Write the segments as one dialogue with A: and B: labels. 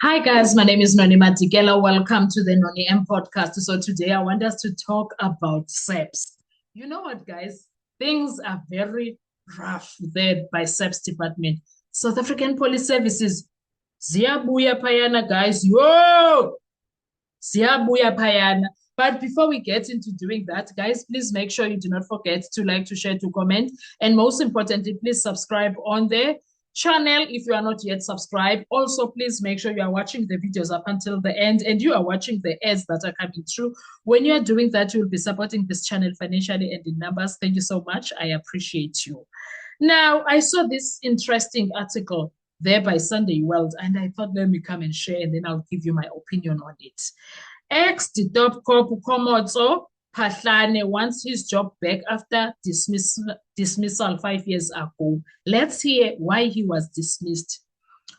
A: Hi guys, my name is Noni Matikela. Welcome to the Noni M podcast. So today I want us to talk about SEPS. You know what, guys? Things are very rough there by SEPS department. South African Police Services. Ziyabuya payana, guys. Whoa! Ziyabuya payana. But before we get into doing that, guys, please make sure you do not forget to like, to share, to comment, and most importantly, please subscribe on the channel if you are not yet subscribed. Also, please make sure you are watching the videos up until the end and you are watching the ads that are coming through. When you are doing that, you will be supporting this channel financially and in numbers. Thank you so much. I appreciate you. Now, I saw this interesting article there by Sunday World, and I thought, let me come and share, and then I'll give you my opinion on it. Ex-DOP Corp Komotso Phahlane wants his job back after dismissal 5 years ago. Let's hear why he was dismissed.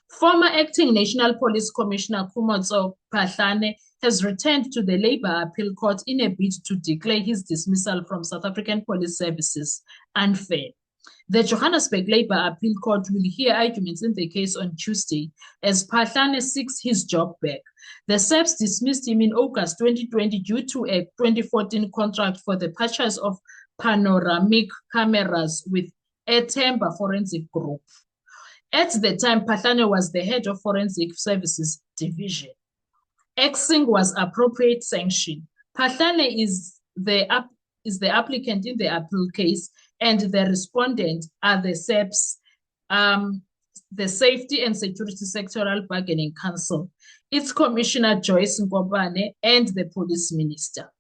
A: Former acting National Police Commissioner Komotso Phahlane has returned to the Labour Appeal Court in a bid to declare his dismissal from South African Police Services unfair. The Johannesburg Labour Appeal Court will hear arguments in the case on Tuesday as Phahlane seeks his job back. The SEPS dismissed him in August 2020 due to a 2014 contract for the purchase of panoramic cameras with Airtember Forensic Group. At the time, Phahlane was the head of Forensic Services Division. Axing was appropriate sanction. Phahlane is the applicant in the appeal case, and the respondent are the SEPS, the Safety and Security Sectoral Bargaining Council, its Commissioner Joyce Ngobane, and the Police Minister.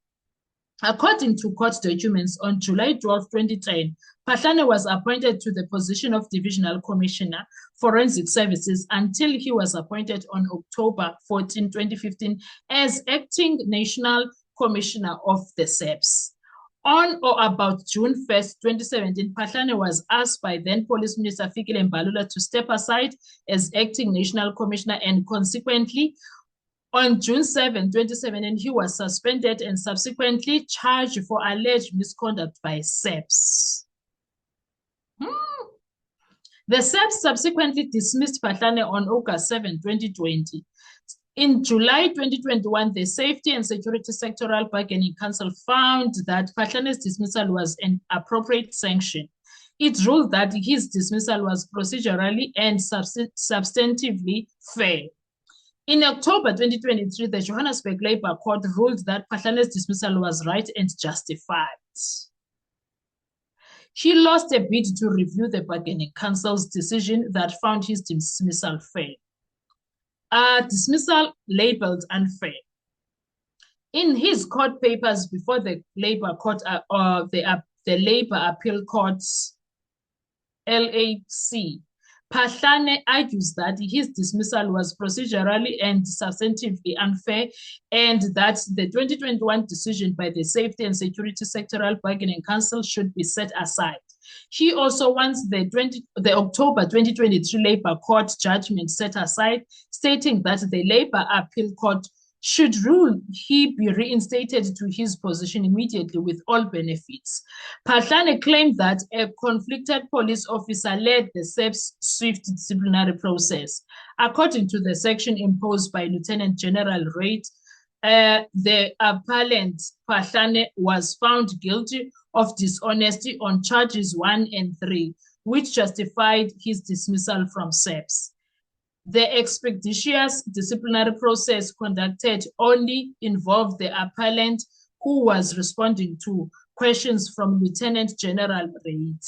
A: According to court documents, on July 12, 2010, Phahlane was appointed to the position of Divisional Commissioner, Forensic Services, until he was appointed on October 14, 2015, as Acting National Commissioner of the SEPS. On or about June 1st, 2017, Phahlane was asked by then Police Minister Fikile Mbalula to step aside as Acting National Commissioner, and consequently, on June 7, 2017, he was suspended and subsequently charged for alleged misconduct by SEPS. The SEPS subsequently dismissed Phahlane on August 7, 2020. In July 2021, the Safety and Security Sectoral Bargaining Council found that Phahlane's dismissal was an appropriate sanction. It ruled that his dismissal was procedurally and substantively fair. In October 2023, the Johannesburg Labour Court ruled that Phahlane's dismissal was right and justified. He lost a bid to review the Bargaining Council's decision that found his dismissal fair. Dismissal labeled unfair. In his court papers before the Labour Court, the Labour Appeal Courts, LAC, Phahlane argues that his dismissal was procedurally and substantively unfair, and that the 2021 decision by the Safety and Security Sectoral Bargaining Council should be set aside. He also wants the October 2023 Labour Court judgment set aside, stating that the Labour Appeal Court should rule he be reinstated to his position immediately with all benefits. Phahlane claimed that a conflicted police officer led the SEPS swift disciplinary process. According to the section imposed by Lieutenant General Reid, the appellant Phahlane was found guilty of dishonesty on charges 1 and 3, which justified his dismissal from SEPS. The expeditious disciplinary process conducted only involved the appellant, who was responding to questions from Lieutenant General Reid.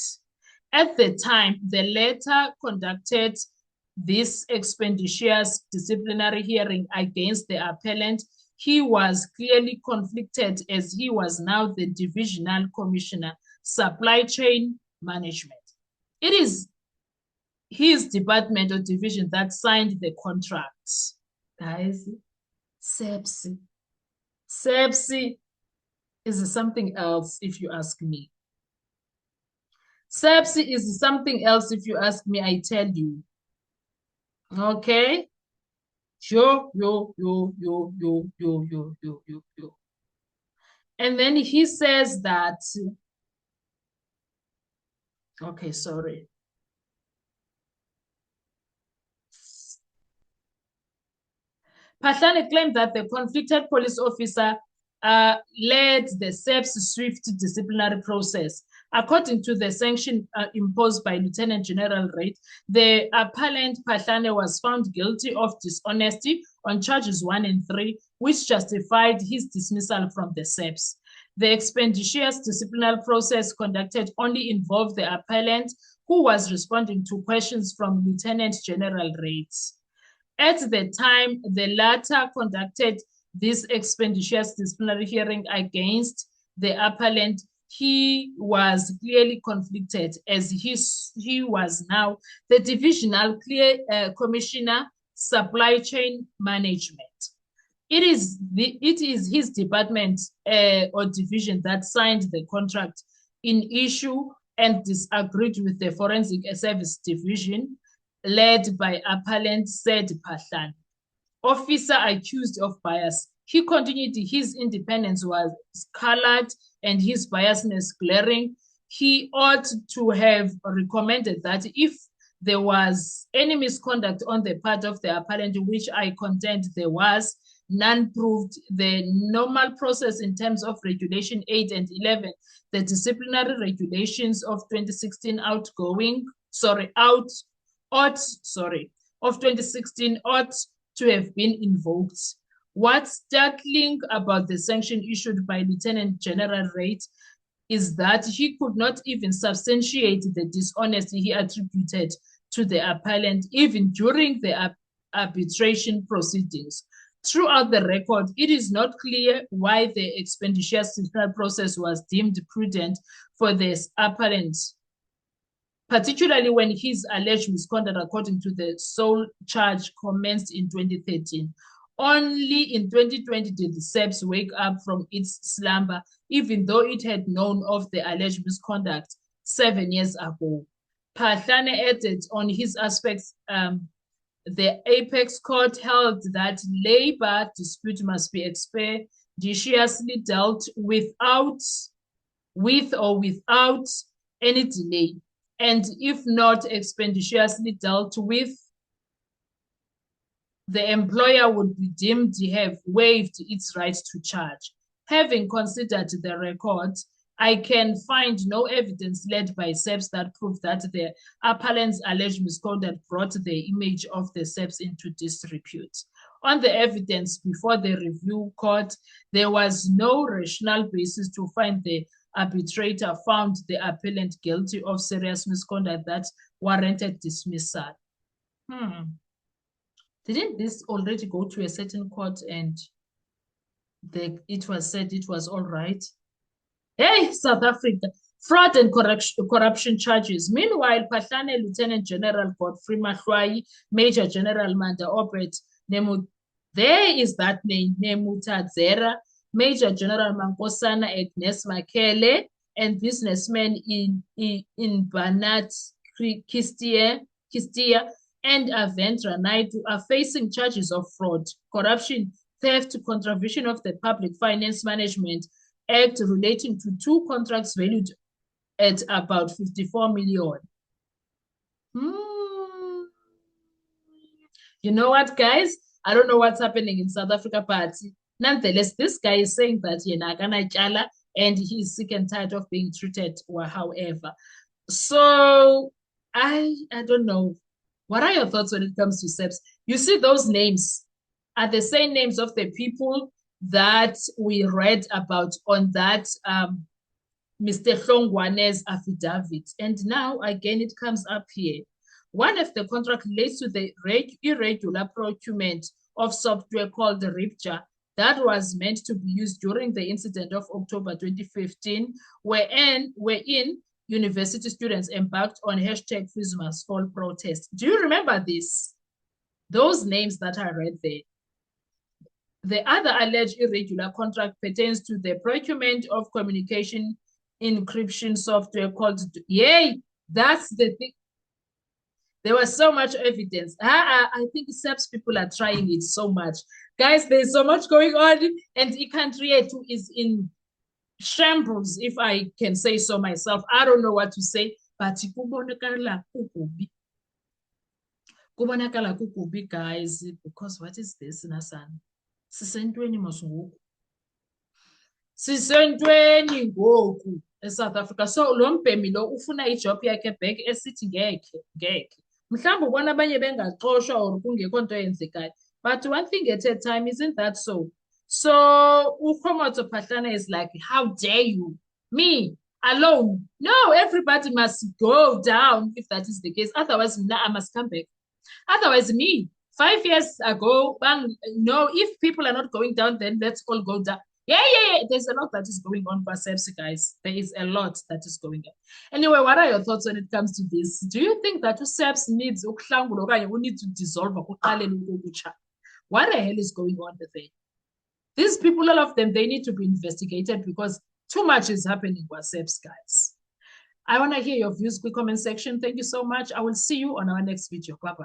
A: At the time, the latter conducted this expeditious disciplinary hearing against the appellant. He was clearly conflicted as he was now the Divisional Commissioner, Supply Chain Management. It is his department or division that signed the contracts. Guys, SEPS is something else if you ask me. SEPS is something else if you ask me, I tell you. Okay? Yo. And then he says that, okay, sorry. Phahlane claimed that the conflicted police officer led the SAPS swift disciplinary process. According to the sanction imposed by Lieutenant General Reid, the appellant Phahlane was found guilty of dishonesty on charges 1 and 3, which justified his dismissal from the SAPS. The expeditious disciplinary process conducted only involved the appellant, who was responding to questions from Lieutenant General Reid. At the time, the latter conducted this expeditious disciplinary hearing against the appellant. He was clearly conflicted as he was now the Divisional Commissioner, Supply Chain Management. It is his department or division that signed the contract in issue and disagreed with the Forensic Service Division led by appellant said Phahlane. Officer accused of bias. He continued his independence was colored and his biasness glaring. He ought to have recommended that if there was any misconduct on the part of the appellant, which I contend there was, none proved the normal process in terms of Regulation 8 and 11, the disciplinary regulations of 2016 of 2016 ought to have been invoked. What's startling about the sanction issued by Lieutenant General Reid is that he could not even substantiate the dishonesty he attributed to the appellant, even during the arbitration proceedings. Throughout the record, it is not clear why the expeditious disciplinary process was deemed prudent for this appellant, particularly when his alleged misconduct, according to the sole charge, commenced in 2013. Only in 2020 did the SAPS wake up from its slumber, even though it had known of the alleged misconduct 7 years ago. Phahlane added on his aspects, the Apex Court held that labor dispute must be expeditiously dealt with or without any delay, and if not expeditiously dealt with, the employer would be deemed to have waived its right to charge. Having considered the record, I can find no evidence led by SAPS that proved that the appellant's alleged misconduct brought the image of the SAPS into disrepute. On the evidence before the review court, there was no rational basis to find the arbitrator found the appellant guilty of serious misconduct that warranted dismissal. Didn't this already go to a certain court and it was said it was all right? Hey, South Africa, fraud and corruption charges. Meanwhile, Phahlane Lieutenant General Godfrey Mahlwai, Major General Manda Obert, there is that name, Nemutadzera, Major General Mankosana Agnes Makele, and businessmen in Banat Kistia and Avendra Naidu are facing charges of fraud, corruption, theft, contravention of the Public Finance Management Act relating to 2 contracts valued at about 54 million. You know what, guys? I don't know what's happening in South Africa, but nonetheless, this guy is saying that and he's sick and tired of being treated or however. So I don't know. What are your thoughts when it comes to SAPS? You see, those names are the same names of the people that we read about on that Mr. Hlongwane's affidavit. And now, again, it comes up here. One of the contract relates to the irregular procurement of software called the RIPJA that was meant to be used during the incident of October 2015, wherein university students embarked on #FeesMustFall protest. Do you remember this? Those names that I read there. The other alleged irregular contract pertains to the procurement of communication encryption software called, yay, that's the thing. There was so much evidence. I think SAPS people are trying it so much. Guys, there's so much going on, and iCountry is in shambles, if I can say so myself. I don't know what to say, but Kubonakala kukubi, guys, because what is this, Nasan? Sisentweni mos ngoku. Sisentweni ngoku eSouth Africa. So lo mbhemi lo ufuna ijob yakhe back esithi ngeke. Mhlawumbe ubona abanye bengaxoshwa or kungekho nto yenzekayo. But one thing at a time, isn't that so? So uKhomotso Phahlane is like, how dare you? Me alone? No, everybody must go down if that is the case. Otherwise, I must come back. Otherwise, me, 5 years ago, no, if people are not going down, then let's all go down. Yeah. There's a lot that is going on for SEPS, guys. There is a lot that is going on. Anyway, what are your thoughts when it comes to this? Do you think that SEPS needs we need to dissolve? What the hell is going on with it? These people, all of them, they need to be investigated because too much is happening with SEPS, guys. I want to hear your views. Quick comment section. Thank you so much. I will see you on our next video. Bye-bye.